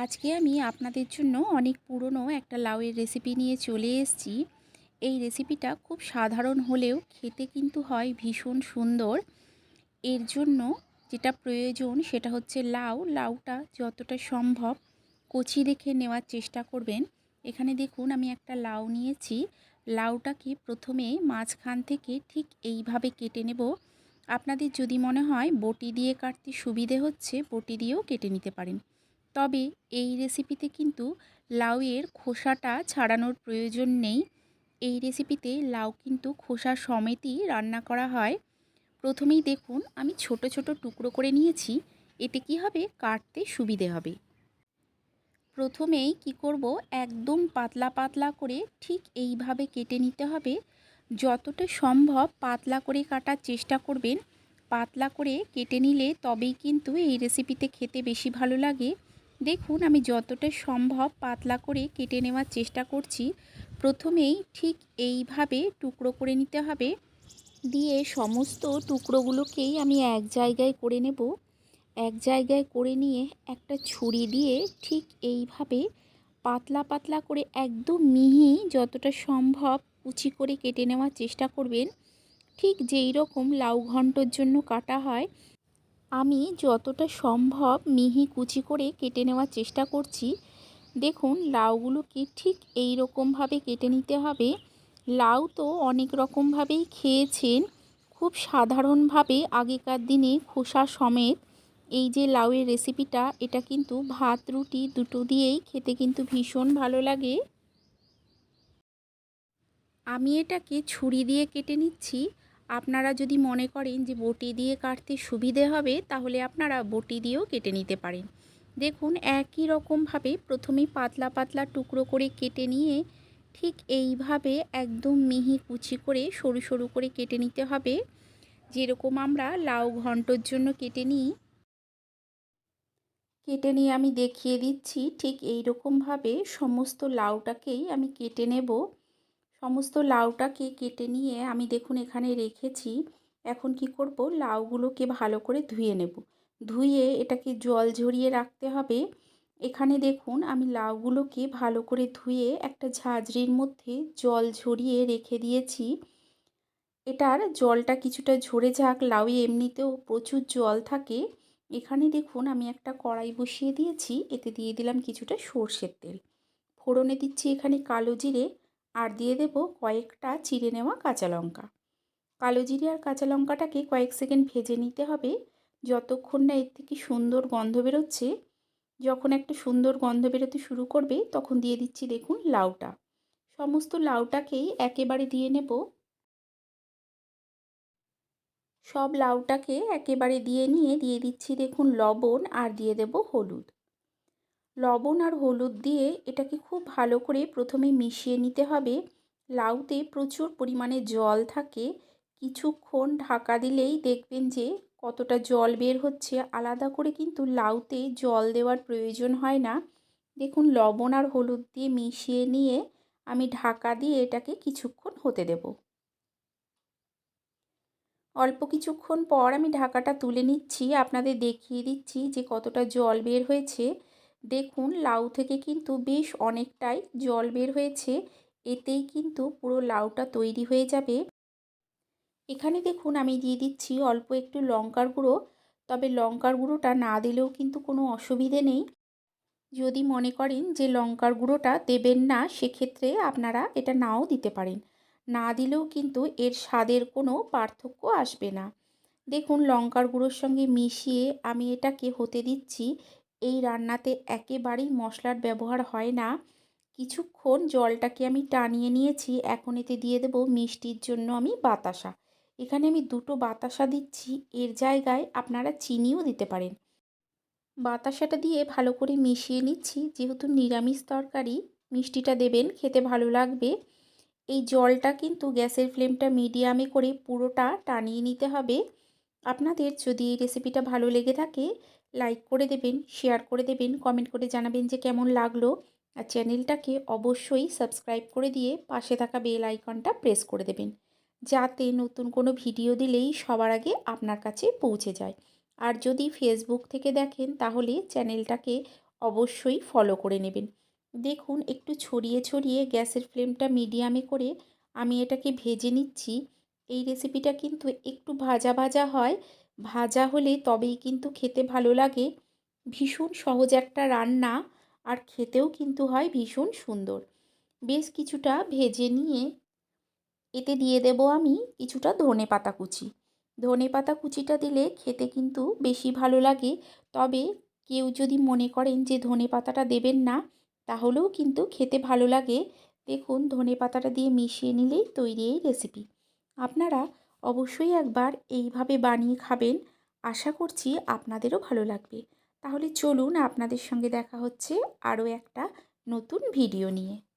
আজকে আমি আপনাদের জন্য অনেক পুরনো একটা লাউয়ের রেসিপি নিয়ে চলে এসেছি। এই রেসিপিটা খুব সাধারণ হলেও খেতে কিন্তু হয় ভীষণ সুন্দর। এর জন্য যেটা প্রয়োজন সেটা হচ্ছে লাউটা যতটা সম্ভব কচি রেখে নেওয়ার চেষ্টা করবেন। এখানে দেখুন আমি একটা লাউ নিয়েছি। লাউটাকে প্রথমে মাঝখান থেকে ঠিক এইভাবে কেটে নেব। আপনাদের যদি মনে হয় বটি দিয়ে কাটতে সুবিধে হচ্ছে বটি দিয়েও কেটে নিতে পারেন। তবে এই রেসিপিতে কিন্তু লাউয়ের খোসাটা ছাড়ানোর প্রয়োজন নেই। এই রেসিপিতে লাউ কিন্তু খোসা সমেতই রান্না করা হয়। প্রথমেই দেখুন আমি ছোট ছোট টুকরো করে নিয়েছি, এতে কি হবে কাটতে সুবিধে হবে। প্রথমেই কি করব, একদম পাতলা পাতলা করে ঠিক এইভাবে কেটে নিতে হবে। যতটা সম্ভব পাতলা করে কাটার চেষ্টা করবেন। পাতলা করে কেটে নিলে তবেই কিন্তু এই রেসিপিতে খেতে বেশি ভালো লাগে। দেখুন আমি যতটা সম্ভব পাতলা করে কেটে নেওয়ার চেষ্টা করছি। প্রথমেই ঠিক এইভাবে টুকরো করে নিতে হবে। দিয়ে সমস্ত টুকরোগুলোকেই আমি এক জায়গায় করে নেব। এক জায়গায় করে নিয়ে একটা ছুরি দিয়ে ঠিক এইভাবে পাতলা পাতলা করে একদম মিহি যতটা সম্ভব কুচি করে কেটে নেওয়ার চেষ্টা করবেন। ঠিক যেই রকম লাউ ঘন্টর জন্য কাটা হয়, আমি যতটা সম্ভব মিহি কুচি করে কেটে নেওয়ার চেষ্টা করছি। দেখুন লাউগুলোকে ঠিক এই রকমভাবে কেটে নিতে হবে। লাউ তো অনেক রকমভাবেই খেয়েছেন। খুব সাধারণভাবে আগেকার দিনে খোসা সমেত এই যে লাউয়ের রেসিপিটা, এটা কিন্তু ভাত রুটি দুটো দিয়েই খেতে কিন্তু ভীষণ ভালো লাগে। আমি এটাকে ছুরি দিয়ে কেটে নিচ্ছি। আপনারা যদি মনে করেন যে বটি দিয়ে কাটতে সুবিধে হবে, তাহলে আপনারা বটি দিয়েও কেটে নিতে পারেন। দেখুন একই রকমভাবে প্রথমেই পাতলা পাতলা টুকরো করে কেটে নিয়ে ঠিক এইভাবে একদম মিহি কুচি করে সরু সরু করে কেটে নিতে হবে, যেরকম আমরা লাউ ঘন্টর জন্য কেটে নিই। কেটে নিয়ে আমি দেখিয়ে দিচ্ছি, ঠিক এই রকমভাবে সমস্ত লাউটাকেই আমি কেটে নেব। সমস্ত লাউটাকে কেটে নিয়ে আমি দেখুন এখানে রেখেছি। এখন কি করব, লাউগুলোকে ভালো করে ধুয়ে নেব। ধুয়ে এটাকে জল ঝরিয়ে রাখতে হবে। এখানে দেখুন আমি লাউগুলোকে ভালো করে ধুয়ে একটা ঝাঁঝরির মধ্যে জল ঝরিয়ে রেখে দিয়েছি। এটার জলটা কিছুটা ঝরে যাক, লাউয়ে এমনিতেও প্রচুর জল থাকে। এখানে দেখুন আমি একটা কড়াই বসিয়ে দিয়েছি, এতে দিয়ে দিলাম কিছুটা সর্ষের তেল। ফোড়নে দিচ্ছি এখানে কালো জিরে, আর দিয়ে দেব কয়েকটা চিড়ে নেওয়া কাঁচা লঙ্কা। কালো জিরে আর কাঁচা লঙ্কাটাকে কয়েক সেকেন্ড ভেজে নিতে হবে, যতক্ষণ না এর থেকে সুন্দর গন্ধ বেরোচ্ছে। যখন একটা সুন্দর গন্ধ বেরোতে শুরু করবে তখন দিয়ে দিচ্ছি দেখুন লাউটা। সমস্ত লাউটাকেই একেবারে দিয়ে নেব। সব লাউটাকে একেবারে দিয়ে নিয়ে দিয়ে দিচ্ছি দেখুন লবণ, আর দিয়ে দেব হলুদ। লবণ আর হলুদ দিয়ে এটাকে খুব ভালো করে প্রথমে মিশিয়ে নিতে হবে। লাউতে প্রচুর পরিমাণে জল থাকে। কিছুক্ষণ ঢাকা দিলেই দেখবেন যে কতটা জল বের হচ্ছে। আলাদা করে কিন্তু লাউতে জল দেওয়ার প্রয়োজন হয় না। দেখুন লবণ আর হলুদ দিয়ে মিশিয়ে নিয়ে আমি ঢাকা দিয়ে এটাকে কিছুক্ষণ হতে দেব। অল্প কিছুক্ষণ পর আমি ঢাকাটা তুলে নিচ্ছি, আপনাদের দেখিয়ে দিচ্ছি যে কতটা জল বের হয়েছে। দেখুন লাউ থেকে কিন্তু বেশ অনেকটাই জল বের হয়েছে। এতেই কিন্তু পুরো লাউটা তৈরি হয়ে যাবে। এখানে দেখুন আমি দিয়ে দিচ্ছি অল্প একটু লঙ্কার গুঁড়ো। তবে লঙ্কার গুঁড়োটা না দিলেও কিন্তু কোনো অসুবিধে নেই। যদি মনে করেন যে লঙ্কার গুঁড়োটা দেবেন না, সেক্ষেত্রে আপনারা এটা নাও দিতে পারেন। না দিলেও কিন্তু এর স্বাদের কোনো পার্থক্য আসবে না। দেখুন লঙ্কার গুঁড়োর সঙ্গে মিশিয়ে আমি এটাকে হতে দিচ্ছি। এই রান্নাতে একেবারেই মশলার ব্যবহার হয় না। কিছুক্ষণ জলটাকে আমি টানিয়ে নিয়েছি। এখন এতে দিয়ে দেব মিষ্টির জন্য আমি বাতাসা। এখানে আমি দুটো বাতাসা দিচ্ছি, এর জায়গায় আপনারা চিনিও দিতে পারেন। বাতাসাটা দিয়ে ভালো করে মিশিয়ে নিচ্ছি। যেহেতু নিরামিষ তরকারি, মিষ্টিটা দেবেন, খেতে ভালো লাগবে। এই জলটা কিন্তু গ্যাসের ফ্লেমটা মিডিয়ামে করে পুরোটা টানিয়ে নিতে হবে। আপনাদের যদি এই রেসিপিটা ভালো লেগে থাকে, লাইক করে দেবেন, শেয়ার করে দেবেন, কমেন্ট করে জানাবেন যে কেমন লাগলো। আর চ্যানেলটাকে অবশ্যই সাবস্ক্রাইব করে দিয়ে পাশে থাকা বেল আইকনটা প্রেস করে দেবেন, যাতে নতুন কোনো ভিডিও দিলেই সবার আগে আপনার কাছে পৌঁছে যায়। আর যদি ফেসবুক থেকে দেখেন তাহলে চ্যানেলটাকে অবশ্যই ফলো করে নেবেন। দেখুন একটু ছড়িয়ে ছড়িয়ে গ্যাসের ফ্লেমটা মিডিয়ামে করে আমি এটাকে ভেজে নিচ্ছি। এই রেসিপিটা কিন্তু একটু ভাজা ভাজা হয়, ভাজা হলে তবেই কিন্তু খেতে ভালো লাগে। ভীষণ সহজ একটা রান্না, আর খেতেও কিন্তু হয় ভীষণ সুন্দর। বেশ কিছুটা ভেজে নিয়ে এতে দিয়ে দেব আমি কিছুটা ধনেপাতা কুচি। ধনেপাতা কুচিটা দিলে খেতে কিন্তু বেশি ভালো লাগে। তবে কেউ যদি মনে করেন যে ধনেপাতাটা দেবেন না, তাহলেও কিন্তু খেতে ভালো লাগে। দেখুন ধনেপাতাটা দিয়ে মিশিয়ে নিলেই তৈরি এই রেসিপি। আপনারা অবশ্যই একবার এইভাবে বানিয়ে খাবেন। আশা করছি আপনাদেরও ভালো লাগবে। তাহলে চলুন, আপনাদের সঙ্গে দেখা হচ্ছে আরও একটা নতুন ভিডিও নিয়ে।